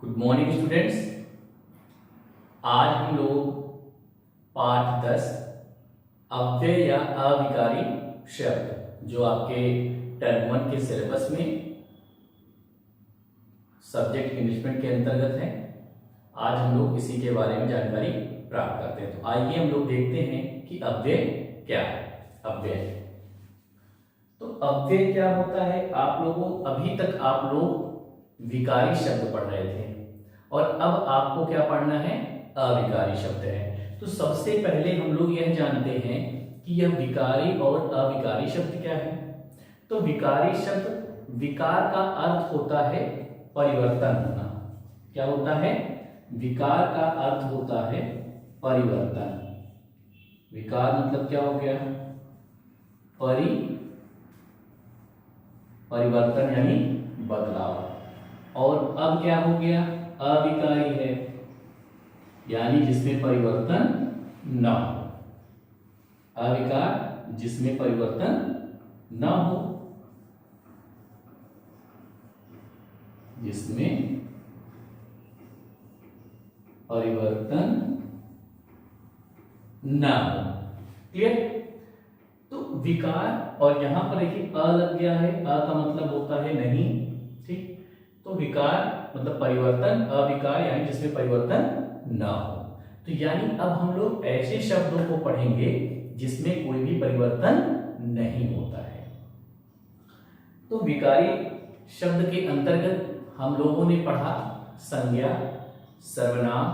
Good morning students. आज हम लोग पाठ 10 अव्यय या अविकारी शब्द जो आपके टर्म 1 के सिलेबस में सब्जेक्ट इंग्लिशमेंट के अंतर्गत है, आज हम लोग इसी के बारे में जानकारी प्राप्त करते हैं। तो आइए हम लोग देखते हैं कि अव्यय क्या है। अव्यय तो अव्यय क्या होता है। आप लोगों अभी तक आप लोग विकारी शब्द पढ़ रहे थे और अब आपको क्या पढ़ना है, अविकारी शब्द है। तो सबसे पहले हम लोग यह जानते हैं कि यह विकारी और अविकारी शब्द क्या है। तो विकारी शब्द, विकार का अर्थ होता है परिवर्तन होना। क्या होता है? विकार का अर्थ होता है परिवर्तन। विकार मतलब क्या हो गया? परिवर्तन यानी बदलाव। और अब क्या हो गया? अविकारी है, यानी जिसमें परिवर्तन न हो। अविकार जिसमें परिवर्तन न हो, जिसमें परिवर्तन न हो। क्लियर? तो विकार, और यहां पर देखिए अ लग गया है। अ का मतलब होता है नहीं। ठीक, तो विकार मतलब परिवर्तन, अविकार यानी जिसमें परिवर्तन ना हो। तो यानी अब हम लोग ऐसे शब्दों को पढ़ेंगे जिसमें कोई भी परिवर्तन नहीं होता है। तो विकारी शब्द के अंतर्गत हम लोगों ने पढ़ा संज्ञा, सर्वनाम,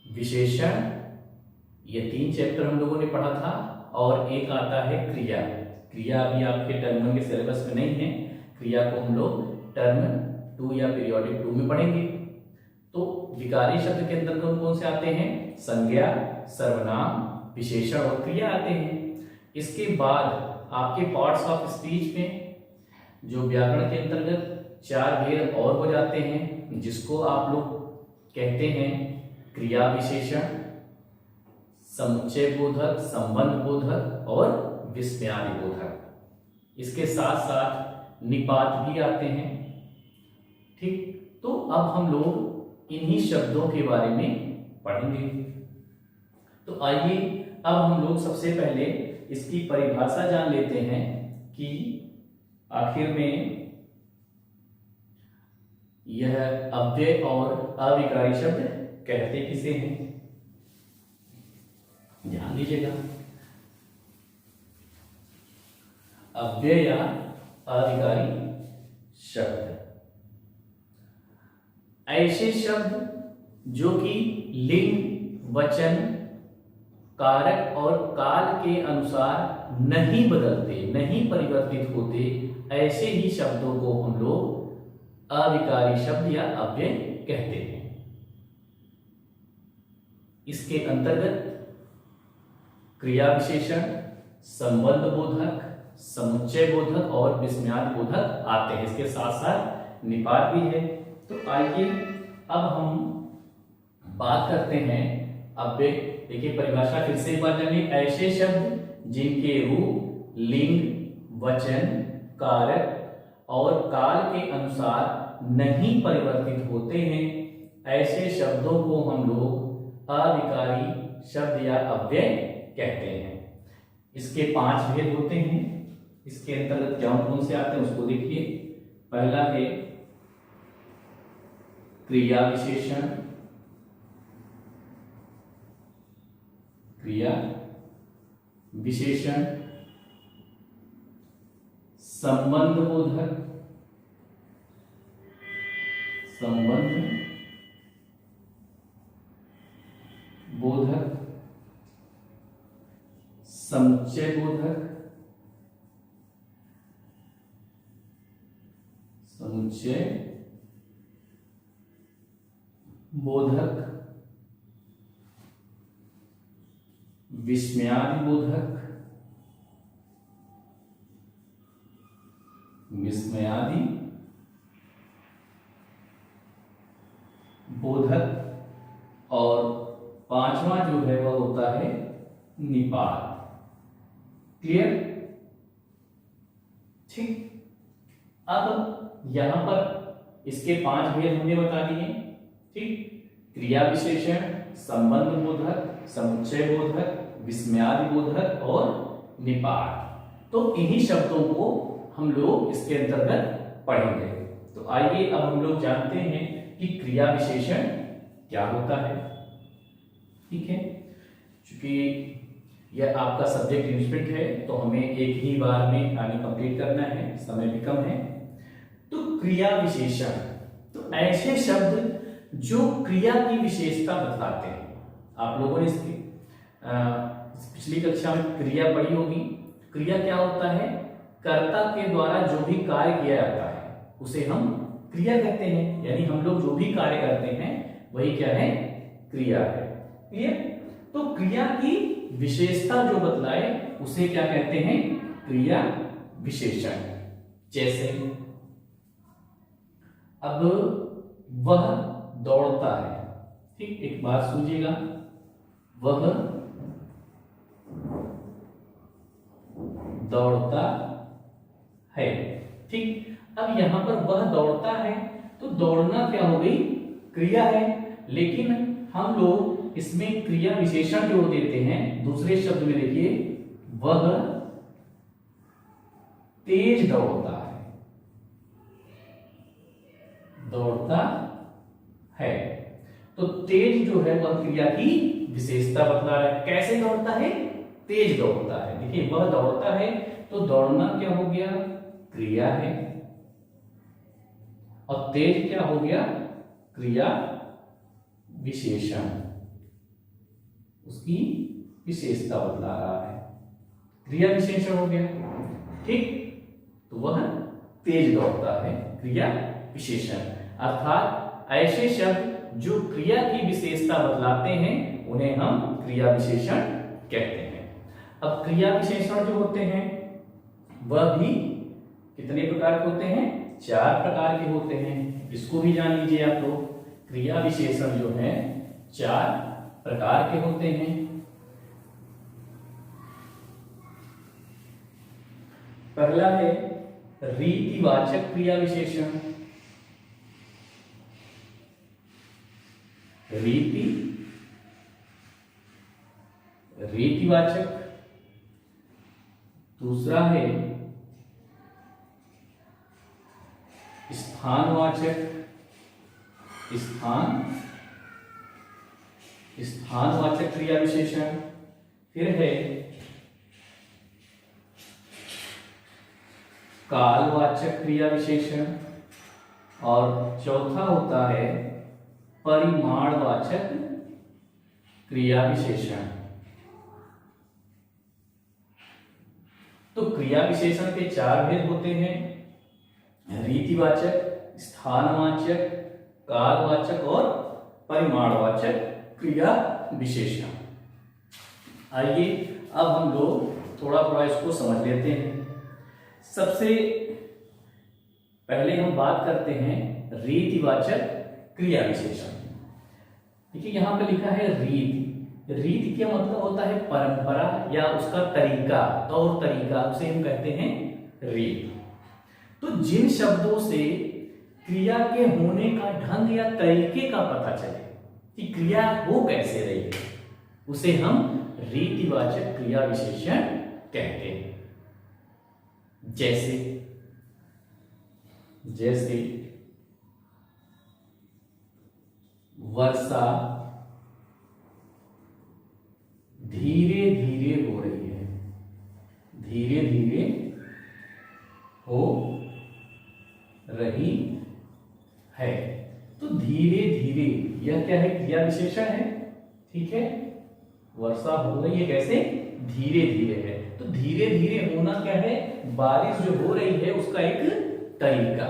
विशेषण, ये 3 चैप्टर हम लोगों ने पढ़ा था। और एक आता है क्रिया। क्रिया अभी आपके टर्म 1 के सिलेबस में नहीं है। क्रिया को हम लोग टर्म 2 या पीरियोडिक 2 में पढ़ेंगे। तो विकारी शब्द के अंदर कौन से आते हैं? संज्ञा, सर्वनाम, विशेषण और क्रिया आते हैं। इसके बाद आपके पार्ट्स ऑफ स्पीच में जो व्याकरण के अंतर्गत 4 भेद और हो जाते हैं, जिसको आप लोग कहते हैं क्रिया विशेषण, समुच्चय बोधक, संबंध बोधक और विस्मयादि बोधक। इसके साथ साथ निपात भी आते हैं। ठीक, तो अब हम लोग इन्हीं शब्दों के बारे में पढ़ेंगे। तो आइए अब हम लोग सबसे पहले इसकी परिभाषा जान लेते हैं कि आखिर में यह अव्यय और अविकारी शब्द कहते किसे हैं। ध्यान दीजिएगा, अव्यय या अविकारी शब्द ऐसे शब्द जो कि लिंग, वचन, कारक और काल के अनुसार नहीं बदलते, नहीं परिवर्तित होते, ऐसे ही शब्दों को हम लोग अविकारी शब्द या अव्यय कहते हैं। इसके अंतर्गत क्रिया विशेषण, संबंध बोधक, समुच्चय बोधक और विस्मयादि बोधक आते हैं। इसके साथ साथ निपात भी है। तो आइए अब हम बात करते हैं अव्यय। देखिए परिभाषा फिर से एक बार जानिए। ऐसे शब्द जिनके रूप, लिंग, वचन, कारक और काल के अनुसार नहीं परिवर्तित होते हैं, ऐसे शब्दों को हम लोग अविकारी शब्द या अव्यय कहते हैं। इसके 5 भेद होते हैं। इसके अंतर्गत कौन से आते हैं उसको देखिए। पहला है क्रिया विशेषण, क्रिया विशेषण, संबंध बोधक, संबंध बोधक, समुच्चय बोधक, समुच्चय बोधक, विस्मयादि बोधक, विस्मयादि बोधक और 5वां जो है वह होता है निपात। क्लियर? ठीक, अब यहां पर इसके 5 भेद हमने बता दिए। ठीक, क्रिया विशेषण, संबंध बोधक, समुच्चय बोधक, विस्मयादि बोधक और निपात। तो इन्हीं शब्दों को हम लोग इसके अंतर्गत पढ़ेंगे। तो आइए अब हम लोग जानते हैं कि क्रिया विशेषण क्या होता है। ठीक है, क्योंकि यह आपका सब्जेक्ट इन्वेस्टमेंट है तो हमें एक ही बार में आगे कंप्लीट करना है, समय भी कम है। तो क्रिया विशेषण, तो ऐसे शब्द जो क्रिया की विशेषता बतलाते हैं। आप लोगों ने इसकी पिछली कक्षा में क्रिया पढ़ी होगी। क्रिया क्या होता है? कर्ता के द्वारा जो भी कार्य किया जाता है उसे हम क्रिया कहते हैं। यानी हम लोग जो भी कार्य करते हैं वही क्या है? क्रिया है। क्लियर? तो क्रिया की विशेषता जो बतलाए उसे क्या कहते हैं? क्रिया विशेषण। जैसे अब वह दौड़ता है। ठीक, एक बात सुनिएगा, वह दौड़ता है। ठीक, अब यहां पर वह दौड़ता है तो दौड़ना क्या हो गई? क्रिया है। लेकिन हम लोग इसमें क्रिया विशेषण जो देते हैं दूसरे शब्द में, देखिए, वह तेज दौड़ता है। दौड़ता है तो तेज जो है वह क्रिया की विशेषता बतला रहा है। कैसे दौड़ता है? तेज दौड़ता है। देखिए, वह दौड़ता है तो दौड़ना क्या हो गया? क्रिया है। और तेज क्या हो गया? क्रिया विशेषण, उसकी विशेषता बतला रहा है, क्रिया विशेषण हो गया। ठीक, तो वह तेज दौड़ता है, क्रिया विशेषण। अर्थात ऐसे शब्द जो क्रिया की विशेषता बतलाते हैं उन्हें हम क्रिया विशेषण कहते हैं। अब क्रिया विशेषण जो होते हैं वह भी कितने प्रकार के होते हैं? 4 प्रकार के होते हैं। इसको भी जान लीजिए आप लोग। क्रिया विशेषण जो है 4 प्रकार के होते हैं। पहला है रीतिवाचक क्रिया विशेषण। रीतिवाचक। दूसरा है स्थानवाचक। स्थानवाचक क्रिया विशेषण। फिर है कालवाचक क्रिया विशेषण। और चौथा होता है परिमाणवाचक क्रिया विशेषण। तो क्रिया विशेषण के 4 भेद होते हैं: रीतिवाचक, स्थानवाचक, कालवाचक और परिमाणवाचक क्रिया विशेषण। आइए अब हम लोग थोड़ा थोड़ा इसको समझ लेते हैं। सबसे पहले हम बात करते हैं रीतिवाचक क्रिया विशेषण। देखिए, यहां पे लिखा है रीति। रीति क्या मतलब होता है? परंपरा या उसका तरीका, तौर तरीका, उसे हम कहते हैं रीति। तो जिन शब्दों से क्रिया के होने का ढंग या तरीके का पता चले कि क्रिया हो कैसे रही है उसे हम रीतिवाचक क्रिया विशेषण कहते हैं। जैसे वर्षा धीरे धीरे हो रही है। धीरे धीरे हो रही है। तो धीरे धीरे यह क्या है? क्रिया विशेषण है। ठीक है, वर्षा हो रही है कैसे? धीरे धीरे है। तो धीरे धीरे होना क्या है? बारिश जो हो रही है उसका एक तरीका।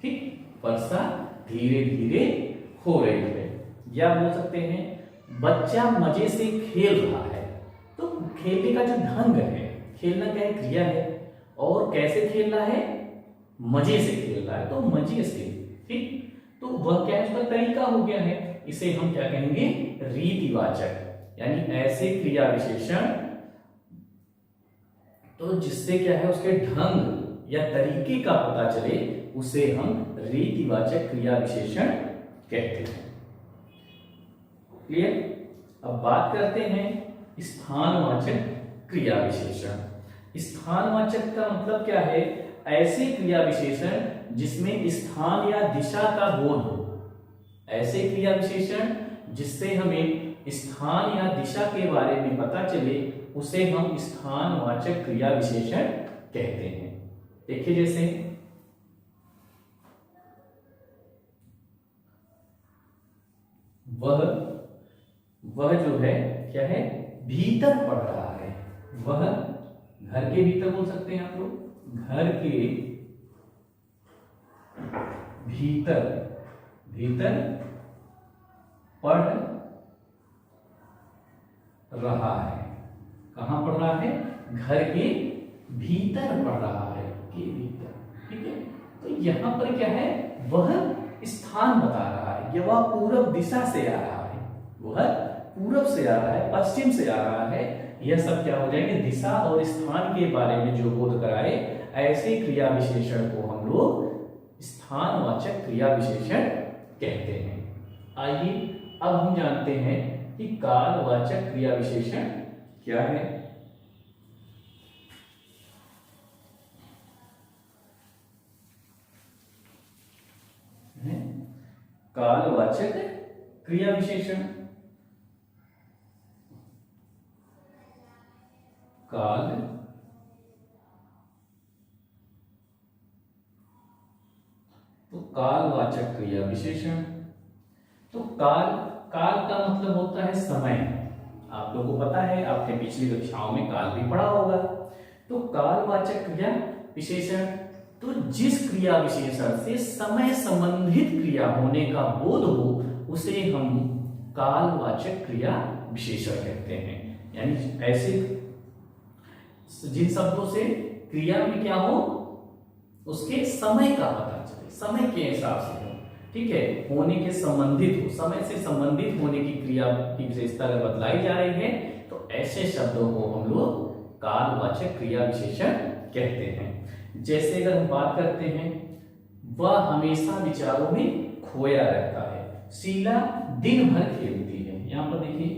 ठीक, वर्षा धीरे धीरे हो रही है। या बोल सकते हैं बच्चा मजे से खेल रहा है। तो खेलने का जो ढंग है, खेलना क्या है? क्रिया है। और कैसे खेल रहा है? मजे से खेल रहा है, तो मजे से। ठीक, तो वह क्या है? उसका तरीका हो गया है। इसे हम क्या कहेंगे? रीतिवाचक। यानी ऐसे क्रिया विशेषण तो जिससे क्या है? उसके ढंग या तरीके का पता चले उसे हम रीतिवाचक क्रिया विशेषण कहते हैं। क्लियर? अब बात करते हैं स्थानवाचक क्रिया विशेषण। स्थानवाचक का मतलब क्या है? ऐसे क्रिया विशेषण जिसमें स्थान या दिशा का बोध हो। ऐसे क्रिया विशेषण जिससे हमें स्थान या दिशा के बारे में पता चले उसे हम स्थानवाचक क्रिया विशेषण कहते हैं। देखिए जैसे वह जो है क्या है? भीतर पढ़ रहा है। वह घर के भीतर बोल सकते हैं आप लोग, घर के भीतर पढ़ रहा है। कहां पढ़ रहा है? घर के भीतर पढ़ रहा है, के भीतर। ठीक है, तो यहां पर क्या है? वह स्थान बता रहा है, या वह पूरब दिशा से आ रहा है, वह पूरब से आ रहा है, पश्चिम से आ रहा है। यह सब क्या हो जाएंगे? दिशा और स्थान के बारे में जो बोध कराए, ऐसे क्रिया विशेषण को हम लोग स्थानवाचक क्रिया विशेषण कहते हैं। आइए अब हम जानते हैं कि कालवाचक क्रिया विशेषण क्या है। कालवाचक क्रिया विशेषण, काल तो कालवाचक क्रिया विशेषण। तो काल का मतलब होता है समय। आप लोगों को पता है, आपने पिछली कक्षाओं में काल भी पढ़ा होगा। तो कालवाचक क्रिया विशेषण, तो जिस क्रिया विशेषण से समय संबंधित क्रिया होने का बोध हो उसे हम कालवाचक क्रिया विशेषण कहते हैं। यानी ऐसे जिन शब्दों से क्रिया में क्या हो, उसके समय का पता चले, समय के हिसाब से हो। ठीक है, होने के संबंधित हो, समय से संबंधित होने की क्रिया की विशेषता अगर बतलाई जा रही है तो ऐसे शब्दों को हम लोग कालवाचक क्रिया विशेषण कहते हैं। जैसे अगर हम बात करते हैं, वह हमेशा विचारों में खोया रहता है। शीला दिन भर खेलती है। यहां पर देखिए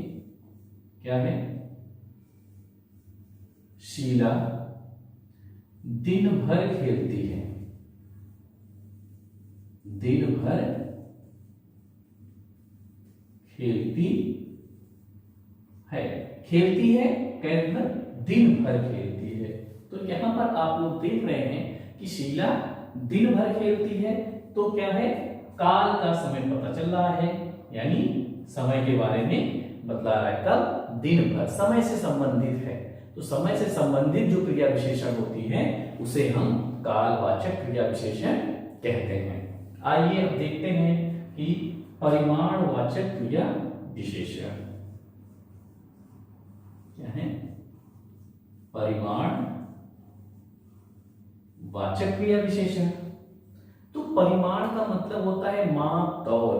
क्या है? शीला दिन भर खेलती है। दिन भर खेलती है, खेलती है, कैद भर, दिन भर खेलती है। तो यहां पर आप लोग देख रहे हैं कि शीला दिन भर खेलती है, तो क्या है? काल का समय पता चल रहा है, यानी समय के बारे में बतला रहा है। कब? दिन भर, समय से संबंधित है। तो समय से संबंधित जो क्रिया विशेषण होती है उसे हम कालवाचक क्रिया विशेषण कहते हैं। आइए अब देखते हैं कि परिमाणवाचक क्रिया विशेषण क्या है? परिमाण वाचक क्रिया विशेषण। तो परिमाण का मतलब होता है माप तौल।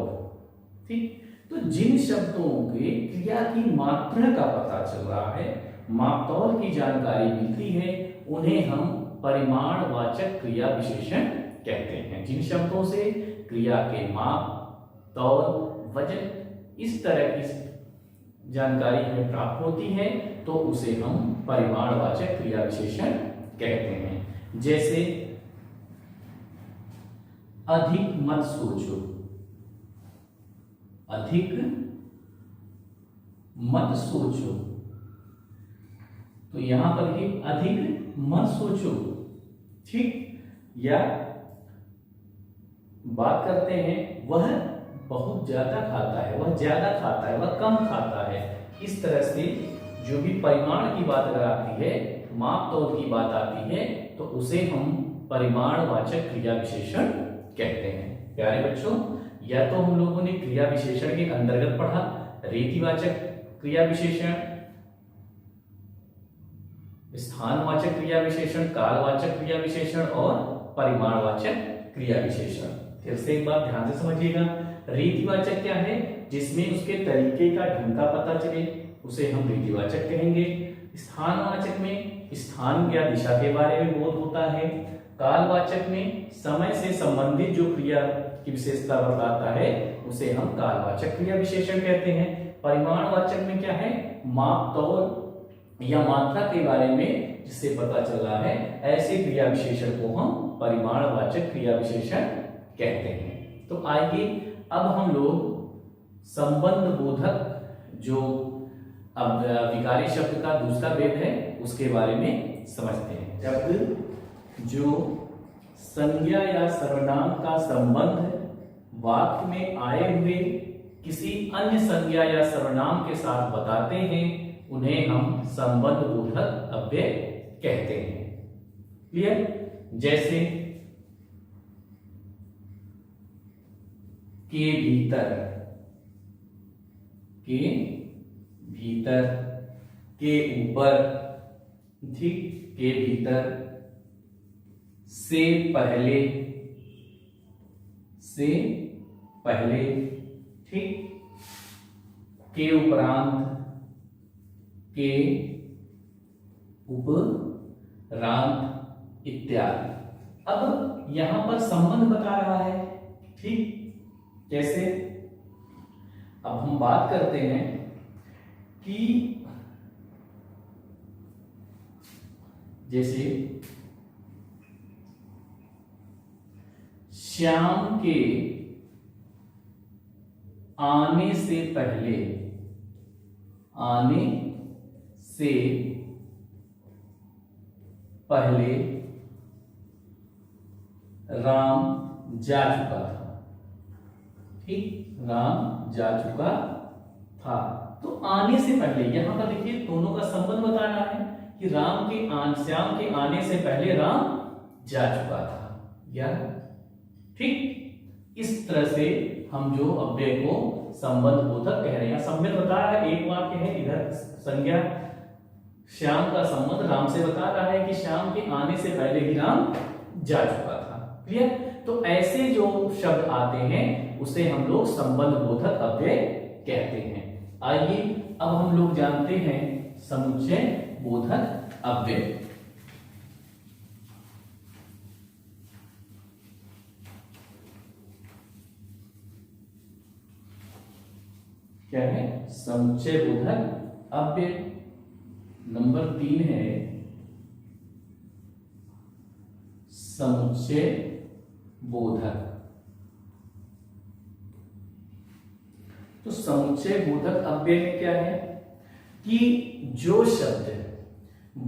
ठीक, तो जिन शब्दों के क्रिया की मात्रा का पता चल रहा है, माप तौल की जानकारी मिलती है, उन्हें हम परिमाणवाचक क्रिया विशेषण कहते हैं। जिन शब्दों से क्रिया के माप, तौल, वजन, इस तरह की जानकारी हमें प्राप्त होती है तो उसे हम परिमाणवाचक क्रिया विशेषण कहते हैं। जैसे अधिक मत सोचो, अधिक मत सोचो। तो यहां पर ही अधिक मत सोचो। ठीक, या बात करते हैं वह बहुत ज्यादा खाता है, वह ज्यादा खाता है, वह कम खाता है। इस तरह से जो भी परिमाण की बात अगर आती है, माप तौल की बात आती है, तो उसे हम परिमाणवाचक क्रिया विशेषण कहते हैं। प्यारे बच्चों, या तो हम लोगों ने क्रिया विशेषण के अंतर्गत पढ़ा रीतिवाचक क्रिया विशेषण, स्थानवाचक क्रिया विशेषण, कालवाचक क्रिया विशेषण और परिमाणवाचक क्रिया विशेषण। फिर से एक बात ध्यान से समझिएगा, रीतिवाचक क्या है? जिसमें उसके तरीके का, ढंग का पता चले। उसे हम रीतिवाचक कहेंगे। स्थानवाचक में स्थान या दिशा के बारे में बोध होता है। कालवाचक में समय से संबंधित जो क्रिया की विशेषता बताता है उसे हम कालवाचक क्रिया विशेषण कहते हैं। परिमाणवाचक में क्या है, माप, तौल या मात्रा के बारे में जिससे पता चल रहा है, ऐसे क्रिया विशेषण को हम परिमाणवाचक क्रिया विशेषण कहते हैं। तो आइए अब हम लोग संबंध बोधक जो अब विकारी शब्द का दूसरा भेद है उसके बारे में समझते हैं। जब जो संज्ञा या सर्वनाम का संबंध वाक्य में आए हुए किसी अन्य संज्ञा या सर्वनाम के साथ बताते हैं उन्हें हम संबंध बोधक अव्यय कहते हैं। क्लियर? जैसे के भीतर, के भीतर, के ऊपर, ठीक, के भीतर, से पहले, से पहले, ठीक, के उपरांत, के उपरांत इत्यादि। अब यहां पर संबंध बता रहा है, ठीक, कैसे? अब हम बात करते हैं कि जैसे श्याम के आने से पहले, आने से पहले राम जा चुका था, ठीक, राम जा चुका था। तो आने से पहले यहां पर देखिए दोनों का संबंध बता रहा है कि श्याम के आने से पहले राम जा चुका था, या ठीक। इस तरह से हम जो अव्यय को संबंध बोधक कह रहे हैं। संबंध बता रहा है, एक वाक्य है, इधर संज्ञा श्याम का संबंध राम से बता रहा है कि श्याम के आने से पहले ही राम जा चुका था। क्लियर? तो ऐसे जो शब्द आते हैं उसे हम लोग संबंध बोधक अव्यय कहते हैं। आइए अब हम लोग जानते हैं समुच्चय बोधक अव्यय। क्या है? समुच्चय बोधक अव्यय। नंबर 3 है समुच्चय बोधक। तो समुच्चय बोधक अव्यय में क्या है कि जो शब्द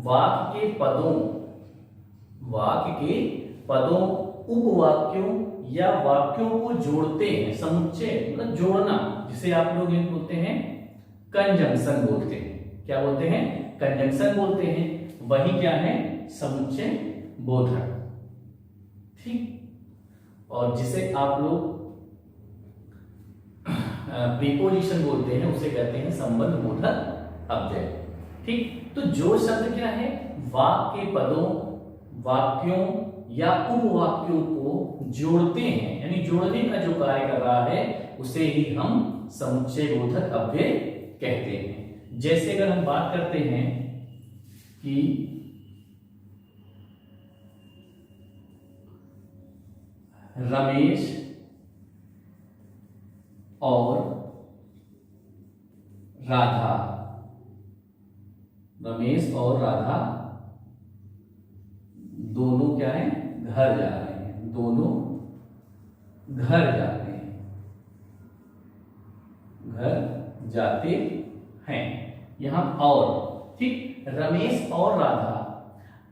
वाक्य के पदों, उपवाक्यों या वाक्यों को जोड़ते हैं, समुच्चय मतलब जोड़ना, जिसे आप लोग ये बोलते हैं कंजंक्शन बोलते हैं। क्या बोलते हैं? कंजंक्शन बोलते हैं। वही क्या है? समुच्चय बोधक, ठीक। और जिसे आप लोग प्रीपोजिशन बोलते हैं उसे कहते हैं संबंध बोधक अव्यय, ठीक। तो जो शब्द क्या है वाक्य के पदों, वाक्यों या उपवाक्यों को जोड़ते हैं, यानी जोड़ने का जो कार्य कर रहा है उसे ही हम समुच्चय बोधक अव्यय कहते हैं। जैसे अगर हम बात करते हैं कि रमेश और राधा, रमेश और राधा दोनों क्या है? घर जा रहे हैं, दोनों घर जाते हैं, घर जाते हैं। यहां और, ठीक, रमेश और राधा।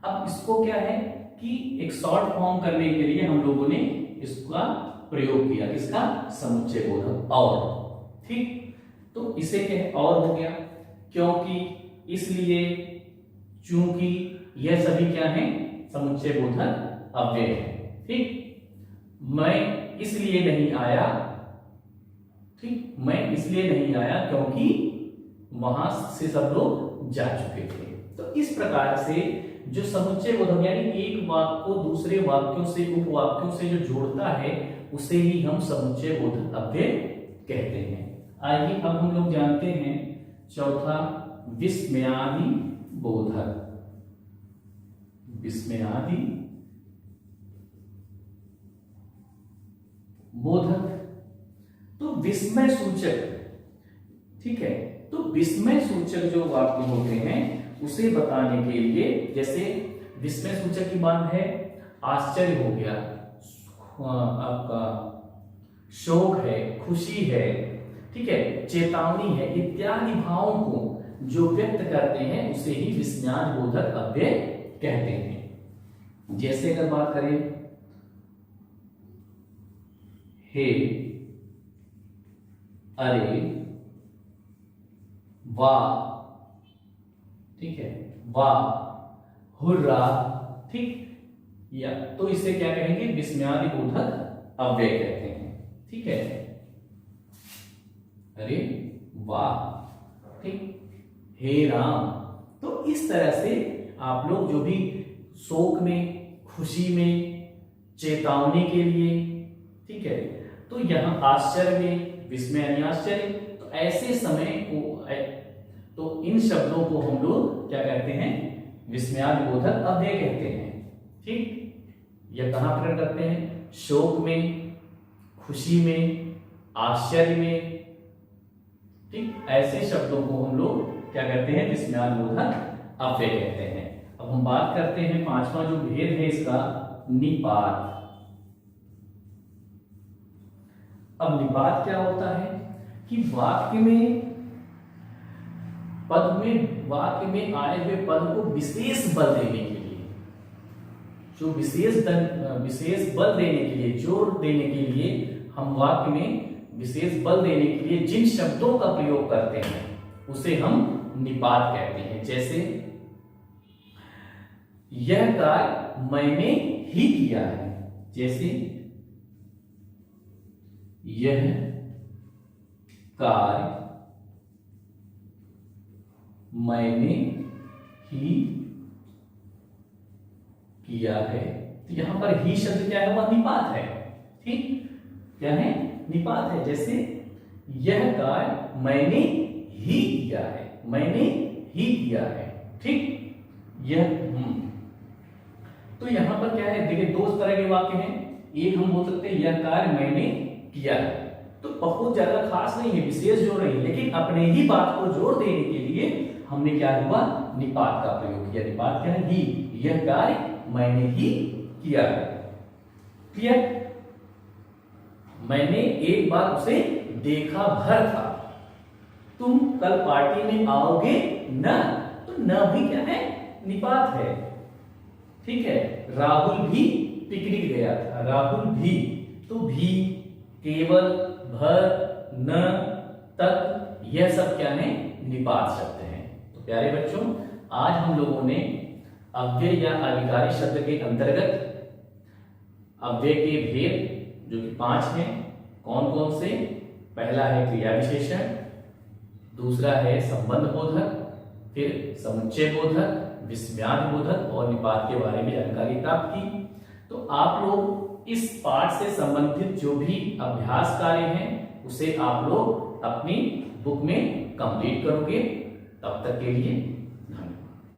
अब इसको क्या है कि एक शॉर्ट फॉर्म करने के लिए हम लोगों ने इसका प्रयोग किया, इसका समुच्चय बोधक और, ठीक। तो इसे क्या है? और हो गया, क्योंकि, इसलिए, चूंकि, यह सभी क्या है? समुच्चय बोधक अव्यय है, ठीक। मैं इसलिए नहीं आया, ठीक, मैं इसलिए नहीं आया क्योंकि वहां से सब लोग जा चुके थे। तो इस प्रकार से जो समुच्चय बोधक यानी एक वाक्य को दूसरे वाक्यों से, उपवाक्यों से जो जोड़ता है उसे ही हम समुच्चय बोधक अव्यय कहते हैं। आइए अब हम लोग जानते हैं चौथा विस्मयादि बोधक, विस्मयादि बोधक। तो विस्मय सूचक, ठीक है, तो विस्मय सूचक जो वाक्य होते हैं उसे बताने के लिए, जैसे विस्मय सूचक की मान है आश्चर्य हो गया, आपका शोक है, खुशी है, ठीक है, चेतावनी है, इत्यादि भावों को जो व्यक्त करते हैं उसे ही विस्मयादिबोधक अव्यय कहते हैं। जैसे अगर बात करें हे, अरे, वाह, ठीक है, वाह, हुर्रा, ठीक, या तो इसे क्या कहेंगे, विस्मयादिबोधक अव्यय कहते हैं। ठीक है, अरे वाह, ठीक, हे राम। तो इस तरह से आप लोग जो भी शोक में, खुशी में, चेतावनी के लिए, ठीक है, तो यहां आश्चर्य में विस्मय यानी आश्चर्य, तो ऐसे समय को, तो इन शब्दों को हम लोग क्या कहते हैं, विस्मयादिबोधक अव्यय कहते हैं। ठीक, यह कहां प्रकट करते हैं, शोक में, खुशी में, आश्चर्य में, ठीक, ऐसे शब्दों को हम लोग क्या कहते हैं, विस्मयादिबोधक अव्यय कहते हैं। अब हम बात करते हैं पांचवा जो भेद है इसका, निपात। अब निपात क्या होता है कि वाक्य में आए हुए पद को विशेष बल देने के लिए, जो विशेष बल देने के लिए, जोर देने के लिए हम वाक्य में विशेष बल देने के लिए जिन शब्दों का प्रयोग करते हैं उसे हम निपात कहते हैं। जैसे यह कार्य मैंने ही किया है, जैसे यह कार्य मैंने ही किया है, तो यहां पर ही शब्द क्या है, वह निपात है। ठीक, क्या है, निपात है। जैसे यह कार्य मैंने ही किया है, मैंने ही किया है, ठीक, यह तो यहां पर क्या है, देखिए दो तरह के वाक्य हैं। एक हम बोल सकते हैं यह कार्य मैंने किया है, तो बहुत ज्यादा खास नहीं है, विशेष जोड़ नहीं, लेकिन अपने ही बात को जोड़ देने के लिए हमने क्या हुआ, निपात का प्रयोग किया। निपात क्या है, ही, यह कार्य मैंने ही किया है। क्लियर, मैंने एक बार उसे देखा भर था, तुम कल पार्टी में आओगे न, तो न भी क्या है, निपात है। ठीक है, राहुल भी पिकनिक गया था, राहुल भी, तो भी, केवल, भर, न, तक, यह सब क्या है, निपात शब्द हैं। तो प्यारे बच्चों, आज हम लोगों ने अव्यय या अविकारी शब्द के अंतर्गत अव्यय के भेद जो कि 5 हैं, कौन कौन से, पहला है क्रिया विशेषण, दूसरा है संबंध बोधक, फिर समुच्चय बोधक, विस्मयादिबोधक और निपात के बारे में जानकारी प्राप्त की। तो आप लोग इस पाठ से संबंधित जो भी अभ्यास कार्य हैं उसे आप लोग अपनी बुक में कंप्लीट करोगे। तब तक के लिए